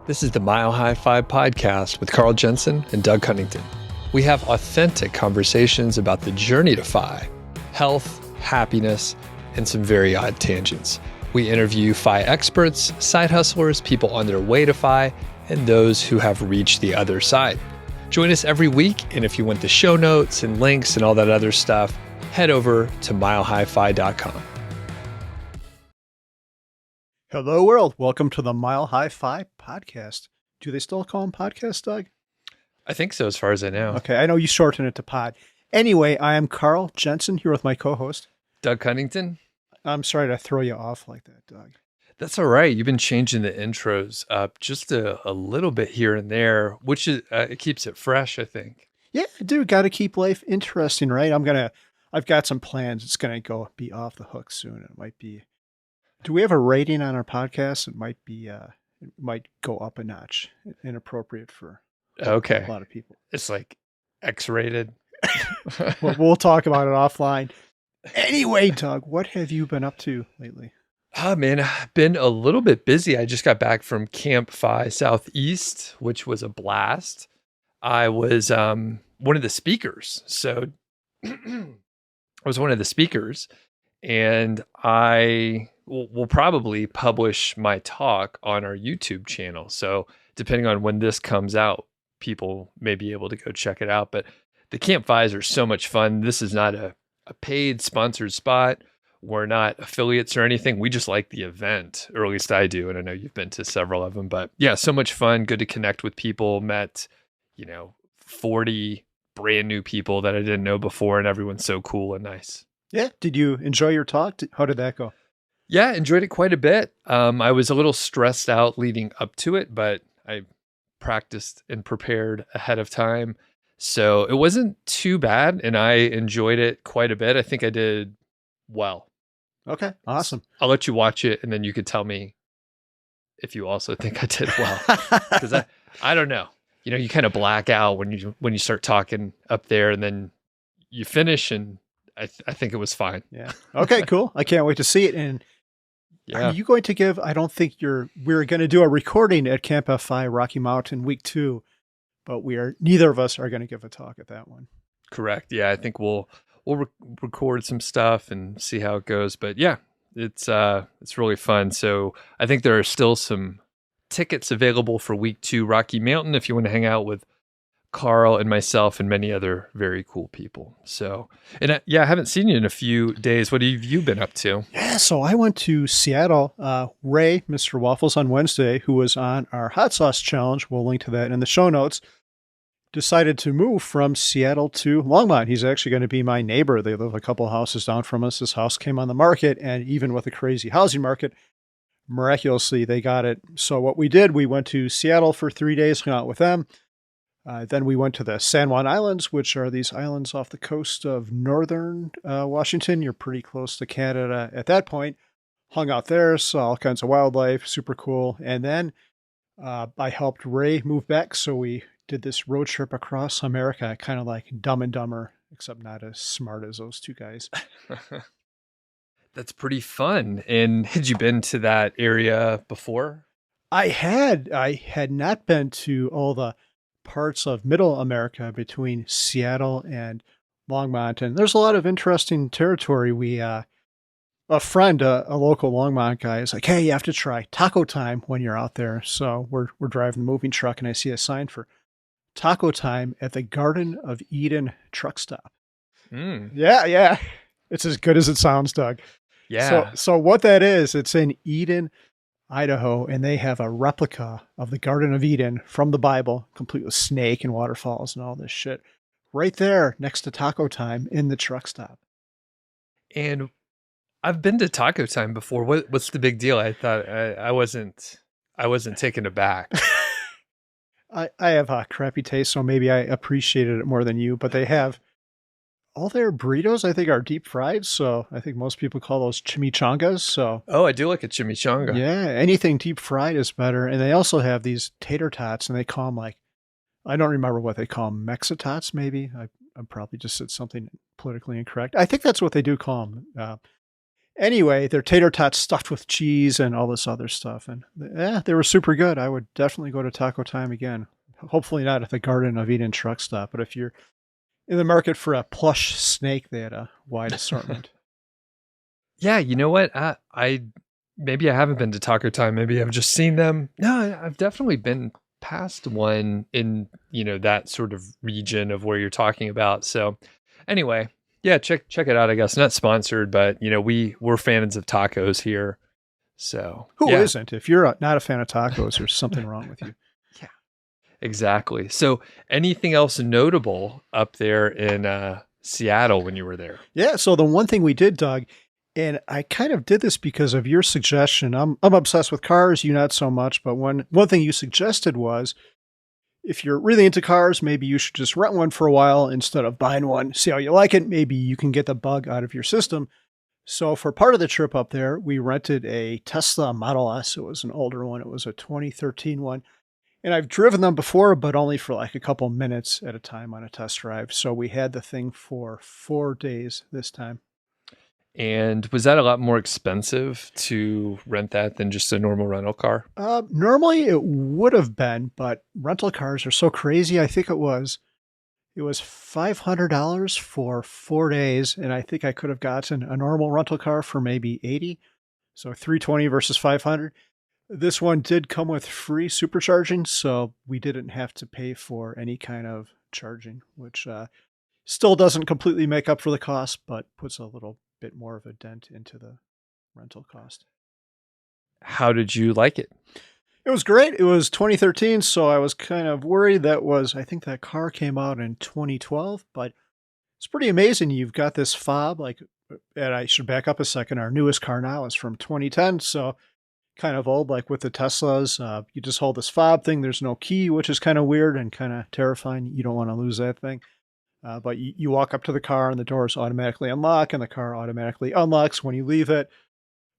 This is the MHFi podcast with Carl Jensen and Doug Cunnington. We have authentic conversations about the journey to Fi, health, happiness, and some very odd tangents. We interview Fi experts, side hustlers, people on their way to Fi, and those who have reached the other side. Join us every week, and if you want the show notes and links and all that other stuff, head over to MileHighFi.com. Hello, world. Welcome to the MHFi podcast. Do they still call them podcasts, Doug? I think so, as far as I know. Okay, I know you shorten it to pod. Anyway, I am Carl Jensen here with my co-host, Doug Cunnington. I'm sorry to throw you off like that, Doug. That's all right. You've been changing the intros up just a little bit here and there, which is it keeps it fresh, I think. Yeah, dude, got to keep life interesting, right? I've got some plans. It's gonna be off the hook soon. It might be. Do we have a rating on our podcast? It might go up a notch. Inappropriate for a lot of people. It's like X-rated. We'll talk about it offline. Anyway, Doug, what have you been up to lately? Oh man, I've been a little bit busy. I just got back from MHFi Southeast, which was a blast. I was one of the speakers. So I was one of the speakers, and I will probably publish my talk on our YouTube channel. So depending on when this comes out, people may be able to go check it out. But the MHFis are so much fun. This is not a paid sponsored spot. We're not affiliates or anything. We just like the event, or at least I do. And I know you've been to several of them, but yeah, so much fun. Good to connect with people. Met, 40 brand new people that I didn't know before, and everyone's so cool and nice. Yeah. Did you enjoy your talk? How did that go? Yeah, enjoyed it quite a bit. I was a little stressed out leading up to it, but I practiced and prepared ahead of time. So it wasn't too bad, and I enjoyed it quite a bit. I think I did well. Okay, awesome. I'll let you watch it, and then you could tell me if you also think I did well. Because I don't know. You kind of black out when you start talking up there, and then you finish, and I think it was fine. Yeah. Okay, cool. I can't wait to see it. And yeah. Are you going to give, I don't think we're going to do a recording at MHFi Rocky Mountain week 2, but neither of us are going to give a talk at that one. Correct. Yeah. I think we'll record some stuff and see how it goes. But yeah, it's really fun. So I think there are still some tickets available for week 2 Rocky Mountain if you want to hang out with Carl and myself and many other very cool people. So, and I haven't seen you in a few days. What have you been up to? Yeah, so I went to Seattle. Ray, Mr. Waffles on Wednesday, who was on our hot sauce challenge, we'll link to that in the show notes, decided to move from Seattle to Longmont. He's actually going to be my neighbor. They live a couple houses down from us. This house came on the market, and even with a crazy housing market, miraculously, they got it. So what we did, we went to Seattle for 3 days, hung out with them. Then we went to the San Juan Islands, which are these islands off the coast of northern Washington. You're pretty close to Canada at that point. Hung out there, saw all kinds of wildlife, super cool. And then I helped Ray move back, so we did this road trip across America, kind of like Dumb and Dumber, except not as smart as those two guys. That's pretty fun. And had you been to that area before? I had not been to all the parts of middle America between Seattle and Longmont. And there's a lot of interesting territory. We, a friend, a local Longmont guy is like, hey, you have to try taco time when you're out there. So we're driving the moving truck, and I see a sign for taco time at the Garden of Eden truck stop. Yeah. It's as good as it sounds, Doug. Yeah. So what that is, it's in Eden, Idaho, and they have a replica of the Garden of Eden from the Bible, complete with snake and waterfalls and all this shit, right there next to Taco Time in the truck stop. And I've been to Taco Time before. What's the big deal? I thought I wasn't taken aback. I have a crappy taste, so maybe I appreciated it more than you, but they have all their burritos, I think, are deep fried. So I think most people call those chimichangas. So, oh, I do like a chimichanga. Yeah, anything deep fried is better. And they also have these tater tots, and they call them I don't remember what they call them, Mexitots, maybe. I probably just said something politically incorrect. I think that's what they do call them. Anyway, they're tater tots stuffed with cheese and all this other stuff. And yeah, they were super good. I would definitely go to Taco Time again. Hopefully not at the Garden of Eden truck stop, but if you're in the market for a plush snake, they had a wide assortment. Yeah, you know what? I maybe I haven't been to Taco Time. Maybe I've just seen them. No, I've definitely been past one in, that sort of region of where you're talking about. So anyway, yeah, check it out, I guess. Not sponsored, but we're fans of tacos here. So Who yeah. isn't? If you're not a fan of tacos, there's something wrong with you. Yeah. Exactly. So anything else notable up there in Seattle when you were there? Yeah. So the one thing we did, Doug, and I kind of did this because of your suggestion. I'm obsessed with cars, you not so much, but one thing you suggested was if you're really into cars, maybe you should just rent one for a while instead of buying one. See how you like it. Maybe you can get the bug out of your system. So for part of the trip up there, we rented a Tesla Model S. It was an older one. It was a 2013 one. And I've driven them before, but only for like a couple minutes at a time on a test drive. So we had the thing for 4 days this time. And was that a lot more expensive to rent that than just a normal rental car? Normally it would have been, but rental cars are so crazy. I think it was $500 for 4 days, and I think I could have gotten a normal rental car for maybe 80. So 320 versus 500. This one did come with free supercharging, so we didn't have to pay for any kind of charging, which still doesn't completely make up for the cost, but puts a little bit more of a dent into the rental cost. How did you like it? It was great. It was 2013, so I was kind of worried. I think that car came out in 2012, but it's pretty amazing. You've got this fob, and I should back up a second. Our newest car now is from 2010, so kind of old, like with the Teslas. You just hold this fob thing. There's no key, which is kind of weird and kind of terrifying. You don't want to lose that thing. But you walk up to the car and the doors automatically unlock and the car automatically unlocks when you leave it.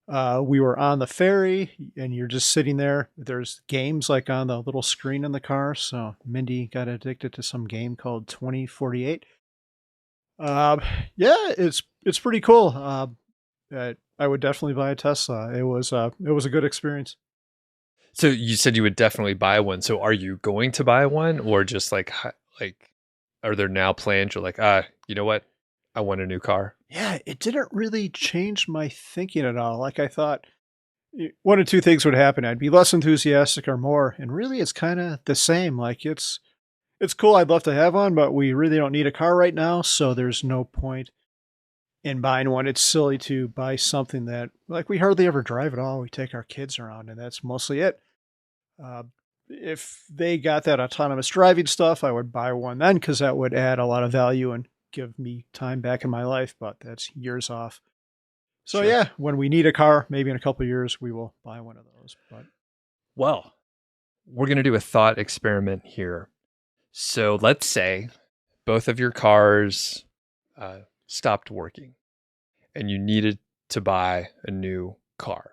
We were on the ferry and you're just sitting there. There's games like on the little screen in the car. So Mindy got addicted to some game called 2048. Yeah, it's pretty cool. I would definitely buy a Tesla. It was a good experience. So you said you would definitely buy one. So are you going to buy one, or just like are there now plans? You're like, you know what? I want a new car. Yeah, it didn't really change my thinking at all. Like I thought one of two things would happen. I'd be less enthusiastic or more. And really it's kind of the same. Like it's cool. I'd love to have one, but we really don't need a car right now. So there's no point in buying one. It's silly to buy something that like we hardly ever drive at all. We take our kids around and that's mostly it. Uh, if they got that autonomous driving stuff, I would buy one then because that would add a lot of value and give me time back in my life, but that's years off. So Sure. yeah, when we need a car, maybe in a couple of years, we will buy one of those. But Well, we're going to do a thought experiment here. So let's say both of your cars stopped working and you needed to buy a new car.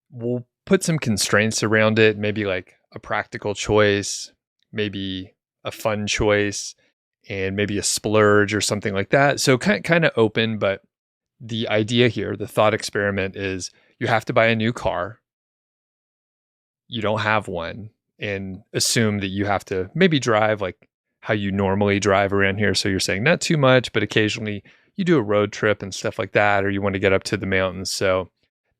We'll put some constraints around it, maybe like a practical choice, maybe a fun choice, and maybe a splurge or something like that. So kind of open, but the idea here, the thought experiment is you have to buy a new car. You don't have one, and assume that you have to maybe drive like how you normally drive around here. So you're saying not too much, but occasionally you do a road trip and stuff like that, or you want to get up to the mountains. So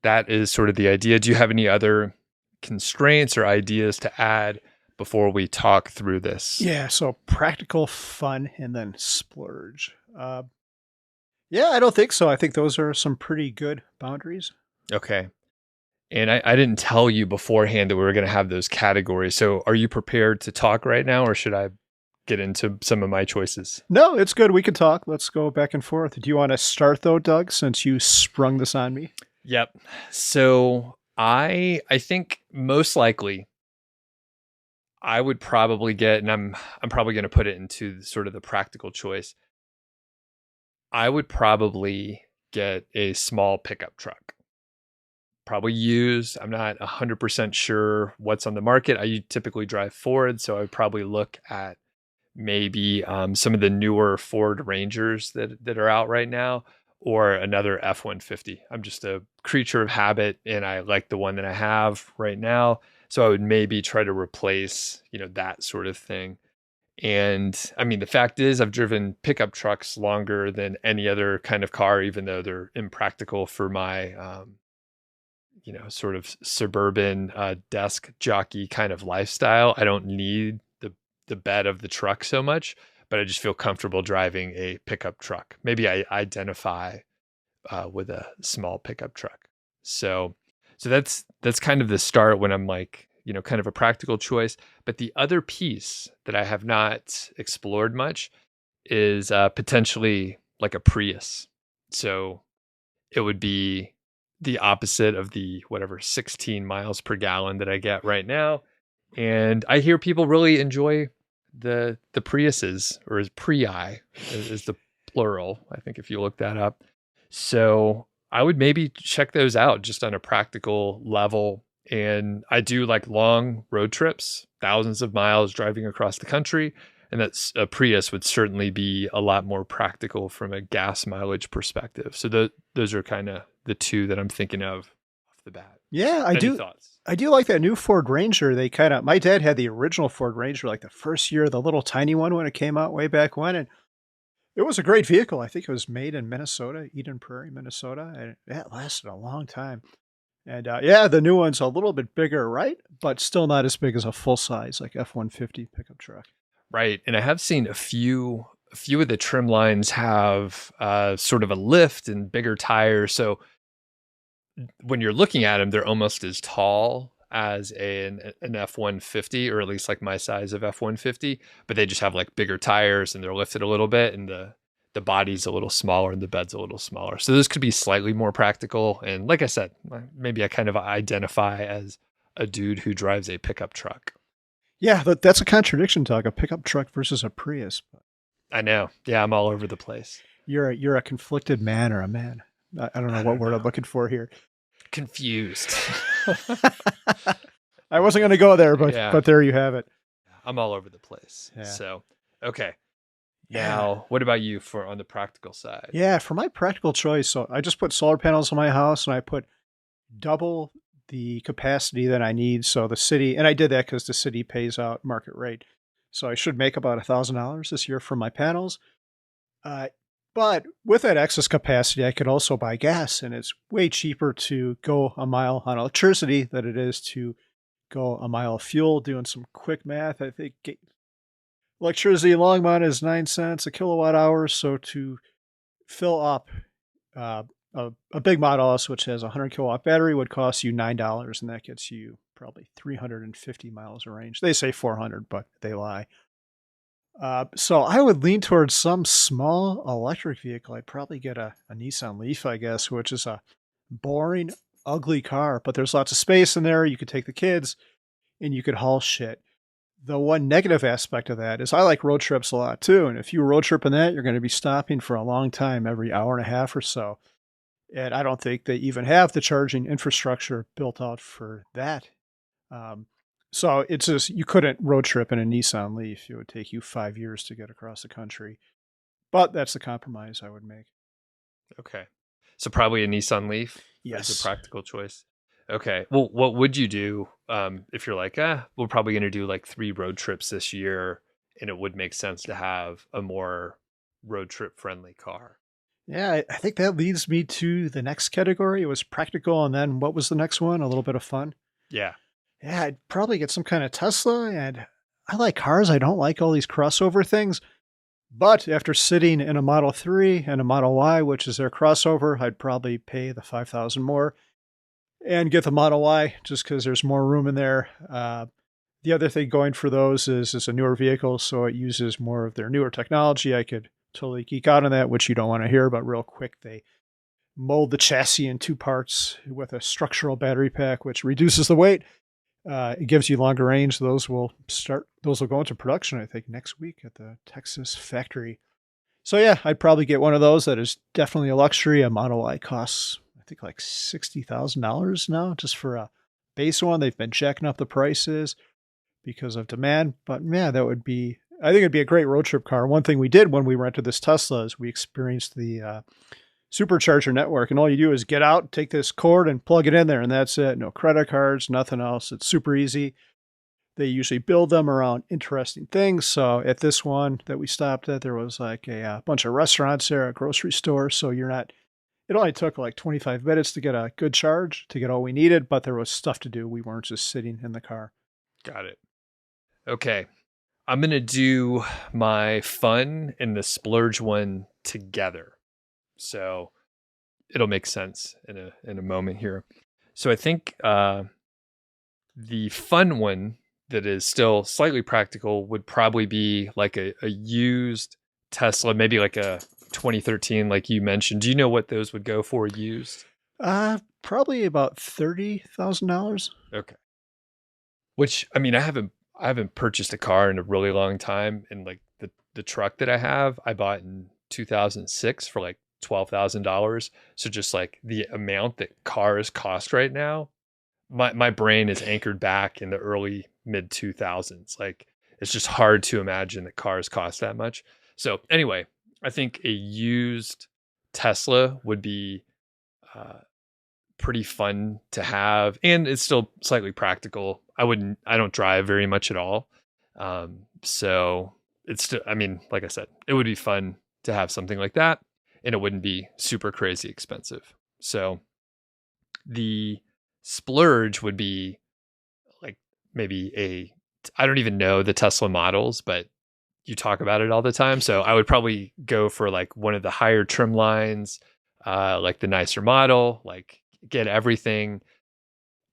that is sort of the idea. Do you have any other constraints or ideas to add before we talk through this? yeah, so practical, fun, and then splurge. Yeah, I don't think so. I think those are some pretty good boundaries. Okay. And I didn't tell you beforehand that we were going to have those categories. So are you prepared to talk right now, or should I get into some of my choices? No, it's good. We can talk. Let's go back and forth. Do you want to start though, Doug, since you sprung this on me? Yep. So I think most likely I would probably get, and I'm probably going to put it into sort of the practical choice. I would probably get a small pickup truck, probably used. I'm not 100% sure what's on the market. I typically drive Ford, so I would probably look at maybe some of the newer Ford Rangers that are out right now, or another F-150. I'm just a creature of habit, and I like the one that I have right now. So I would maybe try to replace, that sort of thing. And I mean, the fact is, I've driven pickup trucks longer than any other kind of car, even though they're impractical for my, sort of suburban desk jockey kind of lifestyle. I don't need the bed of the truck so much, but I just feel comfortable driving a pickup truck. Maybe I identify with a small pickup truck. So that's kind of the start when I'm like, kind of a practical choice. But the other piece that I have not explored much is potentially like a Prius. So it would be the opposite of the whatever 16 miles per gallon that I get right now. And I hear people really enjoy the Priuses, or is Prii is the plural, I think, if you look that up. So I would maybe check those out just on a practical level. And I do like long road trips, thousands of miles driving across the country. And that's a Prius would certainly be a lot more practical from a gas mileage perspective. So those are kind of the two that I'm thinking of off the bat. Yeah, Any thoughts? I do like that new Ford Ranger. My dad had the original Ford Ranger, like the first year, the little tiny one when it came out way back when. And it was a great vehicle. I think it was made in Minnesota, Eden Prairie, Minnesota. And it lasted a long time. And yeah, the new one's a little bit bigger, right? But still not as big as a full size, like F-150 pickup truck. Right. And I have seen a few of the trim lines have sort of a lift and bigger tires. So when you're looking at them, they're almost as tall as an F-150, or at least like my size of F-150, but they just have like bigger tires and they're lifted a little bit, and the body's a little smaller and the bed's a little smaller. So this could be slightly more practical. And like I said, maybe I kind of identify as a dude who drives a pickup truck. Yeah, that's a contradiction, Doug. A pickup truck versus a Prius. I know. Yeah, I'm all over the place. You're a conflicted man, or a man. I don't know what word I'm looking for here. Confused. I wasn't going to go there, but there you have it. I'm all over the place. Yeah. So, okay. Now, what about you on the practical side? Yeah, for my practical choice, so I just put solar panels on my house, and I put double the capacity that I need. So the city, and I did that because the city pays out market rate. So I should make about $1,000 this year for my panels. But with that excess capacity, I could also buy gas, and it's way cheaper to go a mile on electricity than it is to go a mile of fuel. Doing some quick math, I think electricity in Longmont is 9 cents a kilowatt hour. So to fill up a big Model S, which has a 100 kilowatt battery, would cost you $9, and that gets you probably 350 miles of range. They say 400, but they lie. So I would lean towards some small electric vehicle. I'd probably get a Nissan Leaf, I guess, which is a boring, ugly car, but there's lots of space in there. You could take the kids and you could haul shit. The one negative aspect of that is I like road trips a lot too. And if you road trip in that, you're going to be stopping for a long time, every hour and a half or so. And I don't think they even have the charging infrastructure built out for that. So it's just, you couldn't road trip in a Nissan Leaf. It would take you 5 years to get across the country. But that's the compromise I would make. Okay. So probably a Nissan Leaf. Yes. As a practical choice. Okay. Well, what would you do if you're like, we're probably going to do like 3 road trips this year, and it would make sense to have a more road trip friendly car? Yeah, I think that leads me to the next category. It was practical, and then what was the next one? A little bit of fun. Yeah. Yeah, I'd probably get some kind of Tesla, and I like cars. I don't like all these crossover things. But after sitting in a Model 3 and a Model Y, which is their crossover, I'd probably pay the $5,000 more and get the Model Y just because there's more room in there. The other thing going for those is it's a newer vehicle, so it uses more of their newer technology. I could totally geek out on that, which you don't want to hear, but real quick, they mold the chassis in 2 parts with a structural battery pack, which reduces the weight. It gives you longer range. Those will go into production, I think, next week at the Texas factory. So yeah, I'd probably get one of those. That is definitely a luxury. A Model Y costs, I think, like $60,000 now just for a base one. They've been jacking up the prices because of demand. But yeah, I think it'd be a great road trip car. One thing we did when we rented this Tesla is we experienced the supercharger network, and all you do is get out, take this cord, and plug it in there, and that's it. No credit cards, nothing else. It's super easy. They usually build them around interesting things. So at this one that we stopped at, there was like a bunch of restaurants there, a grocery store. So you're not. It only took like 25 minutes to get a good charge to get all we needed, but there was stuff to do. We weren't just sitting in the car. Got it. Okay. I'm going to do my fun and the splurge one together. So it'll make sense in a moment here. So I think the fun one that is still slightly practical would probably be like a used Tesla, maybe like a 2013, like you mentioned. Do you know what those would go for used? Probably about $30,000. Okay. Which, I mean, I haven't purchased a car in a really long time, and like the truck that I have, I bought in 2006 for like $12,000. So just like the amount that cars cost right now, my brain is anchored back in the early mid 2000s. Like it's just hard to imagine that cars cost that much. So anyway, I think a used Tesla would be pretty fun to have, and it's still slightly practical. I don't drive very much at all. So it's still, I mean, like I said, it would be fun to have something like that, and it wouldn't be super crazy expensive. So the splurge would be like maybe I don't even know the Tesla models, but you talk about it all the time. So I would probably go for like one of the higher trim lines, like the nicer model, like get everything.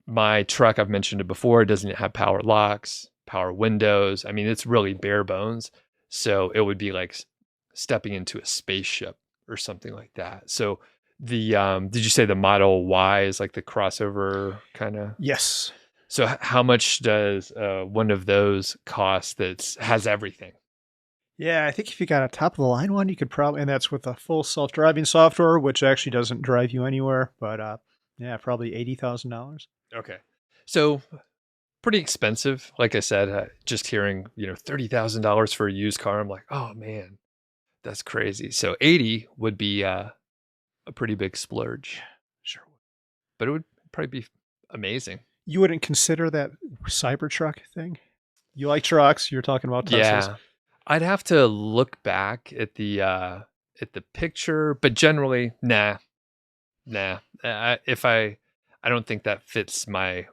My truck, I've mentioned it before, it doesn't have power locks, power windows. I mean, it's really bare bones. So it would be like stepping into a spaceship or something like that. So the did you say the Model Y is like the crossover kind of? Yes. So how much does one of those cost that has everything? Yeah, I think if you got a top of the line one, you could probably, and that's with a full self-driving software, which actually doesn't drive you anywhere. But yeah, probably $80,000. Okay. So pretty expensive. Like I said, just hearing, $30,000 for a used car, I'm like, oh man, that's crazy. So 80 would be a pretty big splurge, Sure. but it would probably be amazing. You wouldn't consider that Cybertruck thing? You like trucks? You're talking about Teslas. Yeah. I'd have to look back at the picture, but generally, nah. I don't think that fits my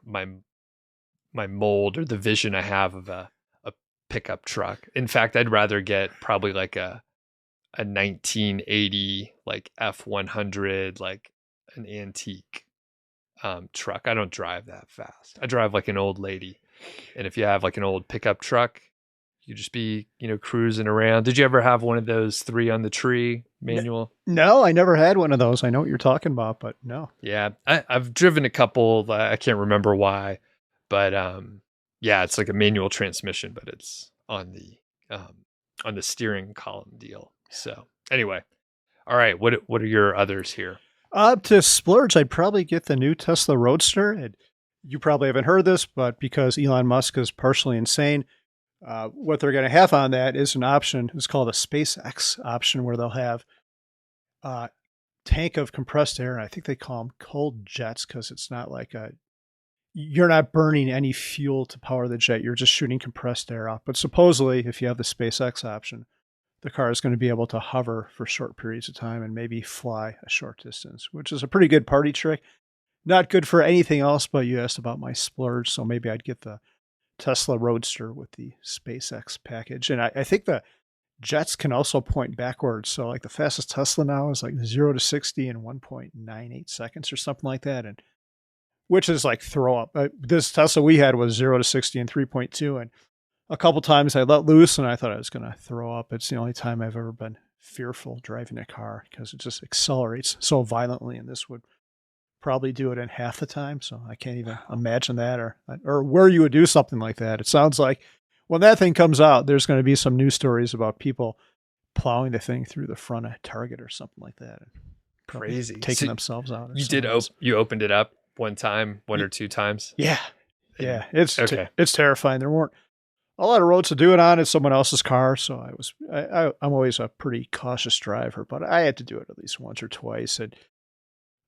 mold or the vision I have of a pickup truck. In fact, I'd rather get probably like a 1980 like F100, like an antique truck. I don't drive that fast. I drive like an old lady. And if you have like an old pickup truck, you just be, cruising around. Did you ever have one of those 3 on the tree manual? No, I never had one of those. I know what you're talking about, but no. Yeah, I've driven a couple. I can't remember why, but yeah, it's like a manual transmission, but it's on the steering column deal. So anyway, all right. What are your others here? To splurge, I'd probably get the new Tesla Roadster. And you probably haven't heard this, but because Elon Musk is partially insane, what they're going to have on that is an option. It's called a SpaceX option, where they'll have a tank of compressed air. And I think they call them cold jets, because it's not like you're not burning any fuel to power the jet. You're just shooting compressed air out. But supposedly, if you have the SpaceX option, the car is going to be able to hover for short periods of time and maybe fly a short distance, which is a pretty good party trick. Not good for anything else, but you asked about my splurge, so maybe I'd get the Tesla Roadster with the SpaceX package. And I think the jets can also point backwards. So like the fastest Tesla now is like 0 to 60 in 1.98 seconds or something like that. And which is like throw up. This Tesla we had was 0 to 60 in 3.2. And a couple times I let loose and I thought I was going to throw up. It's the only time I've ever been fearful driving a car, because it just accelerates so violently. And this would probably do it in half the time. So I can't even imagine that, or where you would do something like that. It sounds like when that thing comes out, there's going to be some news stories about people plowing the thing through the front of Target or something like that. Crazy. Taking themselves out. You opened it up one time, one or two times? Yeah. Yeah. It's terrifying. There weren't a lot of roads to do it on. It's someone else's car, so I'm always a pretty cautious driver, but I had to do it at least once or twice. And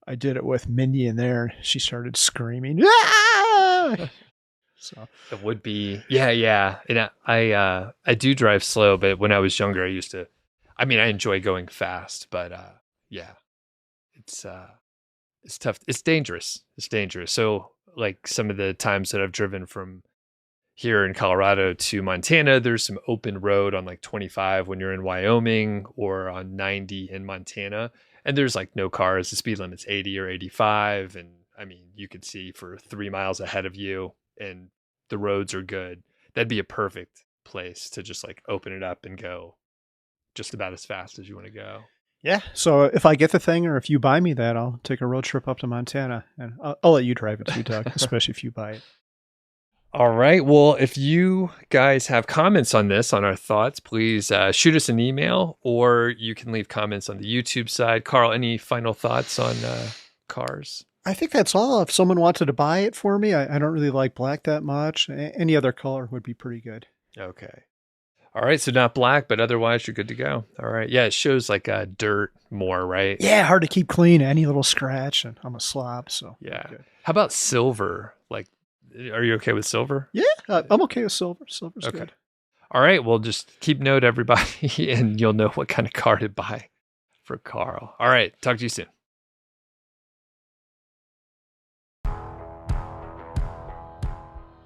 I did it with Mindy in there, and she started screaming. Ah! So It would be, yeah. And I do drive slow, but when I was younger, I enjoy going fast, but yeah, it's tough. It's dangerous. So like some of the times that I've driven from here in Colorado to Montana, there's some open road on like 25 when you're in Wyoming, or on 90 in Montana. And there's like no cars. The speed limit's 80 or 85. And you could see for 3 miles ahead of you, and the roads are good. That'd be a perfect place to just like open it up and go just about as fast as you want to go. yeah. So if I get the thing, or if you buy me that, I'll take a road trip up to Montana, and I'll let you drive it too, Doug, especially if you buy it. All right. Well, if you guys have comments on this, on our thoughts, please shoot us an email, or you can leave comments on the YouTube side. Carl, any final thoughts on cars? I think that's all. If someone wanted to buy it for me, I don't really like black that much. Any other color would be pretty good. Okay. All right. So not black, but otherwise you're good to go. All right. Yeah. It shows like dirt more, right? Yeah, hard to keep clean. Any little scratch, and I'm a slob, so Yeah. How about silver? Like, are you okay with silver? yeah, I'm okay with silver. Silver's Okay. good. All right. Well, just keep note, everybody, and you'll know what kind of car to buy for Carl. All right. Talk to you soon.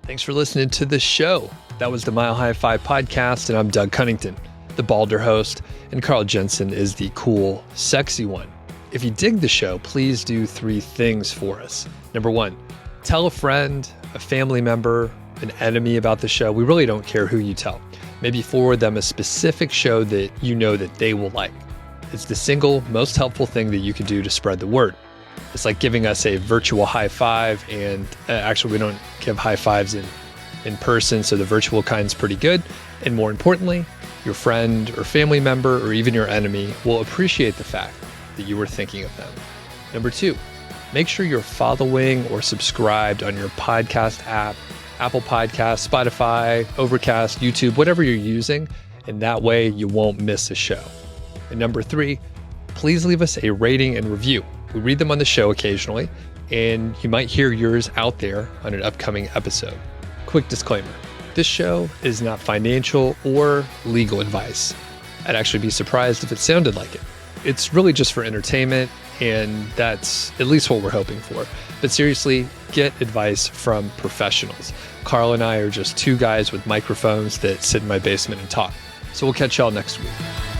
Thanks for listening to the show. That was the MHFi podcast, and I'm Doug Cunnington, the balder host, and Carl Jensen is the cool, sexy one. If you dig the show, please do 3 things for us. Number 1, tell a friend, a family member, an enemy about the show. We really don't care who you tell. Maybe forward them a specific show that you know that they will like. It's the single most helpful thing that you can do to spread the word. It's like giving us a virtual high five, and actually we don't give high fives in person, so the virtual kind's pretty good. And more importantly, your friend or family member or even your enemy will appreciate the fact that you were thinking of them. Number 2, make sure you're following or subscribed on your podcast app, Apple Podcasts, Spotify, Overcast, YouTube, whatever you're using, and that way you won't miss a show. And number 3, please leave us a rating and review. We read them on the show occasionally, and you might hear yours out there on an upcoming episode. Quick disclaimer, this show is not financial or legal advice. I'd actually be surprised if it sounded like it. It's really just for entertainment, and that's at least what we're hoping for. But seriously, get advice from professionals. Carl and I are just 2 guys with microphones that sit in my basement and talk. So we'll catch y'all next week.